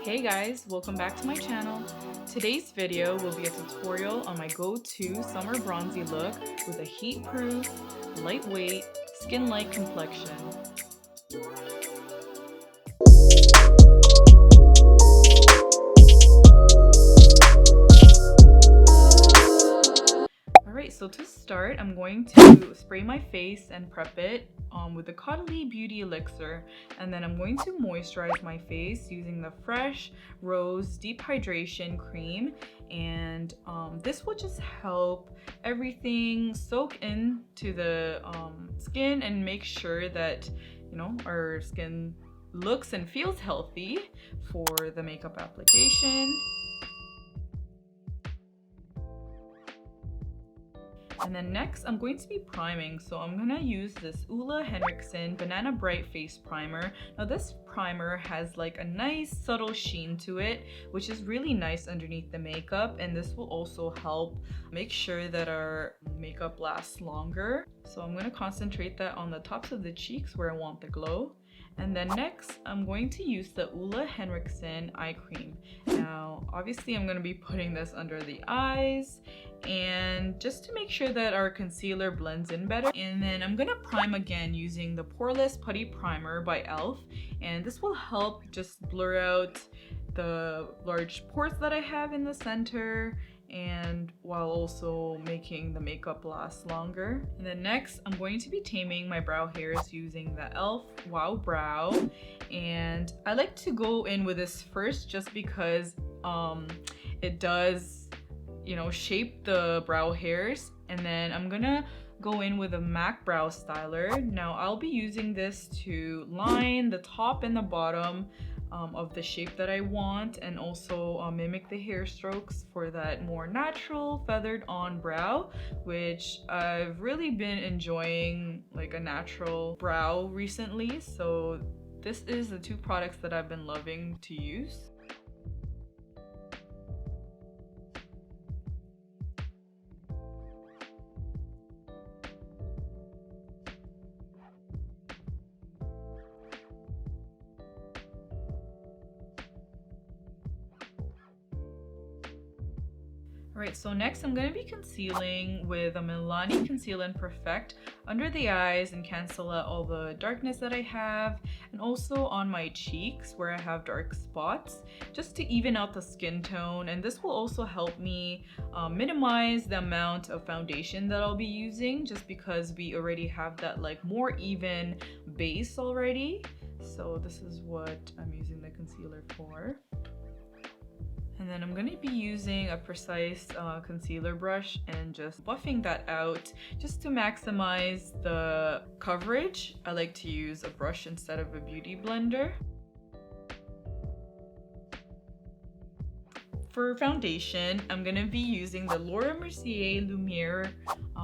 Hey guys, welcome back to my channel. Today's video will be a tutorial on my go-to summer bronzy look with a heat-proof, lightweight, skin-light complexion. Alright, so to start, I'm going to spray my face and prep it with the Caudalie Beauty Elixir, and then I'm going to moisturize my face using the Fresh Rose Deep Hydration Cream, and this will just help everything soak into the skin and make sure that, you know, our skin looks and feels healthy for the makeup application. And then next, I'm going to be priming. So I'm gonna use this Ole Henriksen Banana Bright Face Primer. Now this primer has like a nice subtle sheen to it, which is really nice underneath the makeup. And this will also help make sure that our makeup lasts longer. So I'm gonna concentrate that on the tops of the cheeks where I want the glow. And then next, I'm going to use the Ole Henriksen eye cream. Now, obviously I'm going to be putting this under the eyes and just to make sure that our concealer blends in better. And then I'm going to prime again using the Poreless Putty Primer by e.l.f. And this will help just blur out the large pores that I have in the center, and while also making the makeup last longer. And then next, I'm going to be taming my brow hairs using the e.l.f. Wow Brow. And I like to go in with this first just because it does, you know, shape the brow hairs. And then I'm gonna go in with a MAC brow styler. Now I'll be using this to line the top and the bottom of the shape that I want, and also mimic the hair strokes for that more natural feathered on brow, which I've really been enjoying, like a natural brow recently. So this is the two products that I've been loving to use. Alright, so next I'm going to be concealing with a Milani Conceal and Perfect under the eyes and cancel out all the darkness that I have, and also on my cheeks where I have dark spots, just to even out the skin tone. And this will also help me minimize the amount of foundation that I'll be using, just because we already have that like more even base already. So this is what I'm using the concealer for. And then I'm going to be using a precise concealer brush and just buffing that out just to maximize the coverage. I like to use a brush instead of a beauty blender. For foundation, I'm going to be using the Laura Mercier Lumiere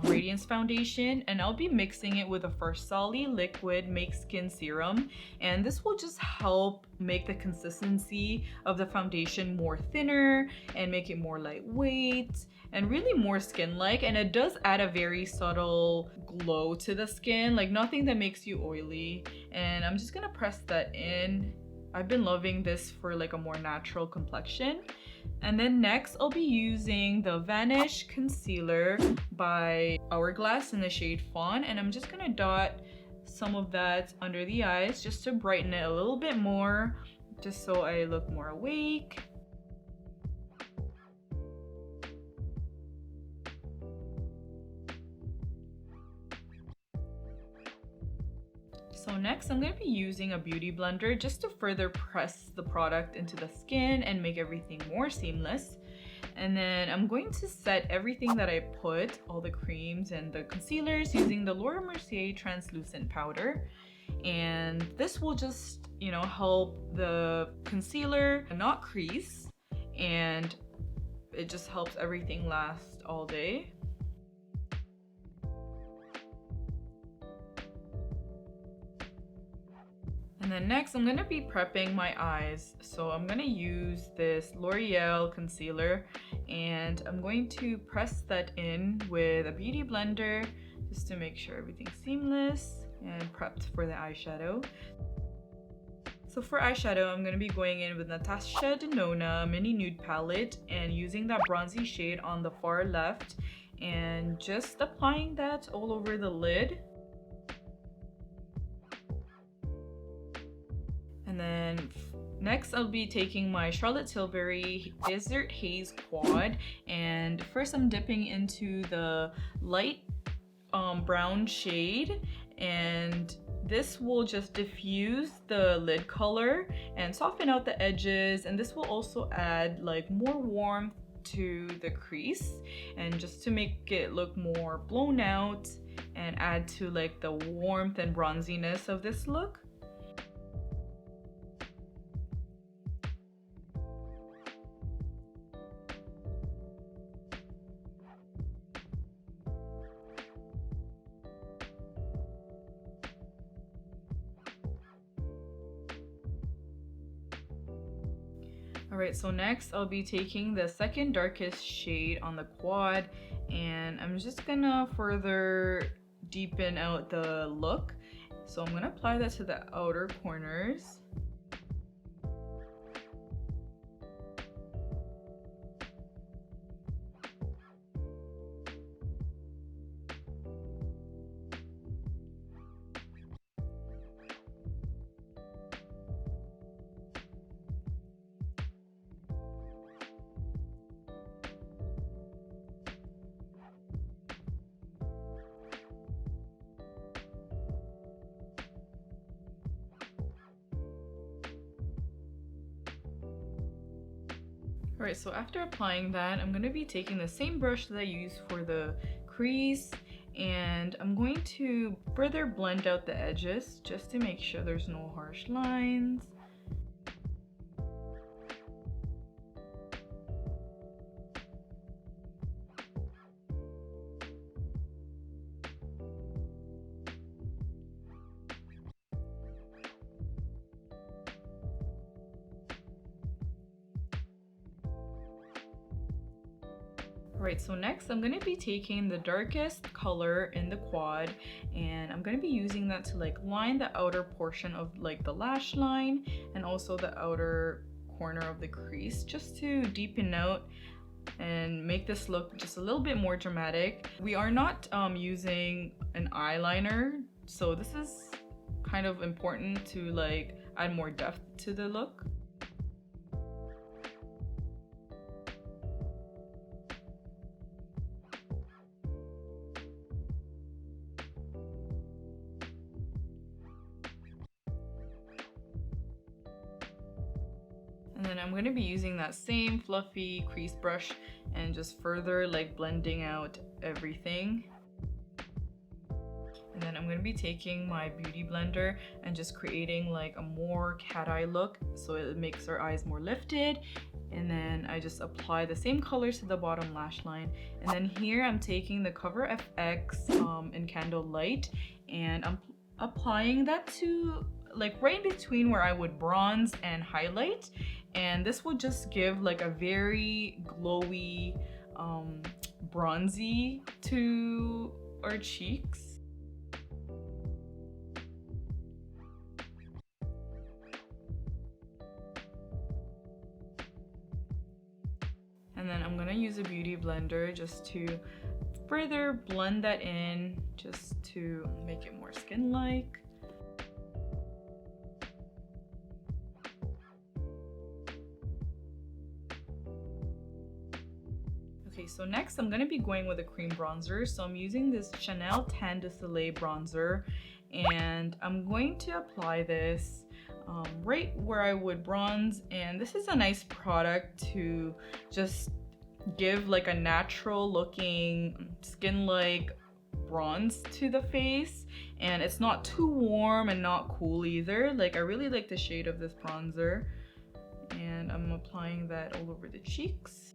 Radiance Foundation, and I'll be mixing it with a Farsali Liquid Make Skin Serum, and this will just help make the consistency of the foundation more thinner and make it more lightweight and really more skin-like. And it does add a very subtle glow to the skin, like nothing that makes you oily. And I'm just gonna press that in. I've been loving this for like a more natural complexion. And then next, I'll be using the Vanish Concealer by Hourglass in the shade Fawn, and I'm just gonna dot some of that under the eyes just to brighten it a little bit more, just so I look more awake. So next, I'm going to be using a beauty blender just to further press the product into the skin and make everything more seamless. And then I'm going to set everything that I put, all the creams and the concealers, using the Laura Mercier Translucent Powder. And this will just, you know, help the concealer not crease, and it just helps everything last all day. And then next, I'm going to be prepping my eyes. So I'm going to use this L'Oreal concealer, and I'm going to press that in with a beauty blender just to make sure everything's seamless and prepped for the eyeshadow. So for eyeshadow, I'm going to be going in with Natasha Denona Mini Nude Palette and using that bronzy shade on the far left and just applying that all over the lid. And then next I'll be taking my Charlotte Tilbury Desert Haze Quad, and first I'm dipping into the light brown shade, and this will just diffuse the lid color and soften out the edges, and this will also add like more warmth to the crease and just to make it look more blown out and add to like the warmth and bronziness of this look. Alright, so next I'll be taking the second darkest shade on the quad, and I'm just gonna further deepen out the look. So I'm gonna apply that to the outer corners. Alright, so after applying that, I'm going to be taking the same brush that I used for the crease, and I'm going to further blend out the edges just to make sure there's no harsh lines. Alright, so next I'm going to be taking the darkest color in the quad, and I'm going to be using that to like line the outer portion of like the lash line and also the outer corner of the crease, just to deepen out and make this look just a little bit more dramatic. We are not using an eyeliner, so this is kind of important to like add more depth to the look. And then I'm going to be using that same fluffy crease brush and just further like blending out everything. And then I'm going to be taking my beauty blender and just creating like a more cat eye look, so it makes our eyes more lifted. And then I just apply the same colors to the bottom lash line. And then here I'm taking the Cover FX in Candle Light, and I'm applying that to like right in between where I would bronze and highlight, and this will just give like a very glowy bronzy to our cheeks. And then I'm gonna use a beauty blender just to further blend that in, just to make it more skin-like. Okay, so next I'm going to be going with a cream bronzer. So I'm using this Chanel Tan de Soleil bronzer, and I'm going to apply this right where I would bronze. And this is a nice product to just give like a natural looking skin-like bronze to the face, and it's not too warm and not cool either. Like, I really like the shade of this bronzer, and I'm applying that all over the cheeks.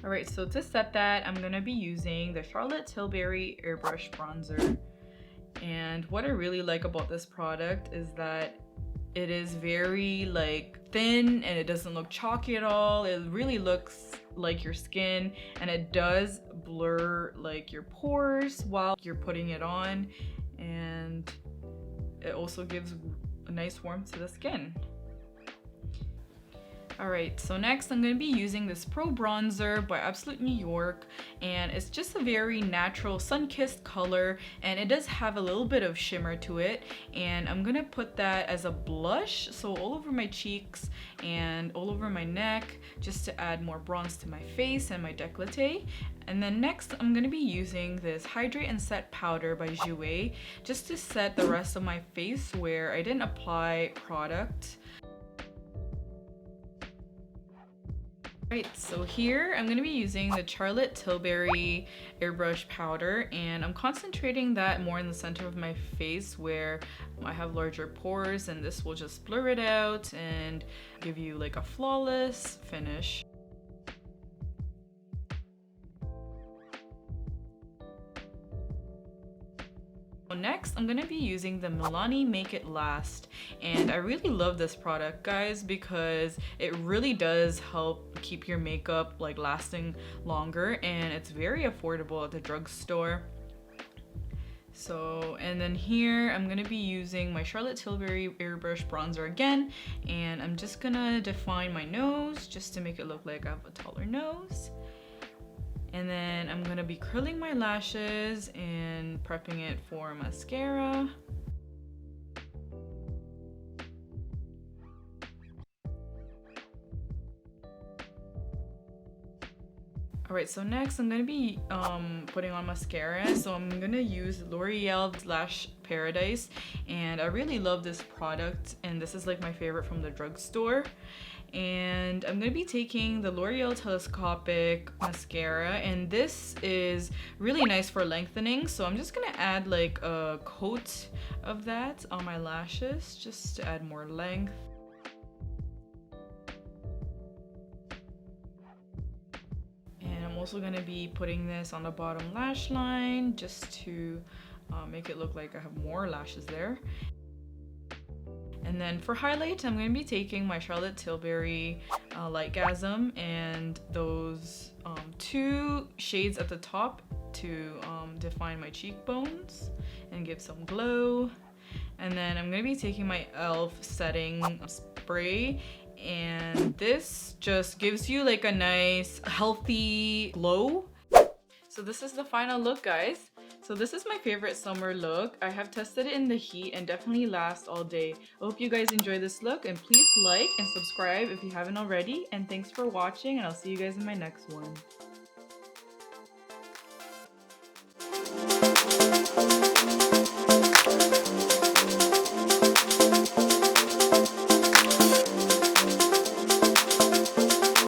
Alright, so to set that, I'm going to be using the Charlotte Tilbury Airbrush Bronzer. And what I really like about this product is that It is very like thin and it doesn't look chalky at all. It really looks like your skin, and it does blur like your pores while you're putting it on, and it also gives a nice warmth to the skin. Alright, so next I'm going to be using this Pro Bronzer by Absolute New York, and it's just a very natural sun-kissed color, and it does have a little bit of shimmer to it, and I'm going to put that as a blush, so all over my cheeks and all over my neck, just to add more bronze to my face and my décolleté. And then next I'm going to be using this Hydrate and Set Powder by Jouer, just to set the rest of my face where I didn't apply product. Right, so here I'm going to be using the Charlotte Tilbury airbrush powder, and I'm concentrating that more in the center of my face where I have larger pores, and this will just blur it out and give you like a flawless finish. Next, I'm gonna be using the Milani Make It Last, and I really love this product, guys, because it really does help keep your makeup like lasting longer, and it's very affordable at the drugstore. So, and then here I'm gonna be using my Charlotte Tilbury airbrush bronzer again, and I'm just gonna define my nose just to make it look like I have a taller nose. And then I'm gonna be curling my lashes and prepping it for mascara. Alright, so next I'm gonna be putting on mascara. So I'm gonna use L'Oreal Lash Paradise, and I really love this product, and this is like my favorite from the drugstore. And I'm going to be taking the L'Oreal Telescopic Mascara, and this is really nice for lengthening, so I'm just going to add like a coat of that on my lashes just to add more length. And I'm also going to be putting this on the bottom lash line just to make it look like I have more lashes there. And then for highlight, I'm going to be taking my Charlotte Tilbury Lightgasm and those two shades at the top to define my cheekbones and give some glow. And then I'm going to be taking my e.l.f. setting spray, and this just gives you like a nice healthy glow. So this is the final look, guys. So this is my favorite summer look. I have tested it in the heat and definitely lasts all day. I hope you guys enjoy this look, and please like and subscribe if you haven't already. And thanks for watching, and I'll see you guys in my next one.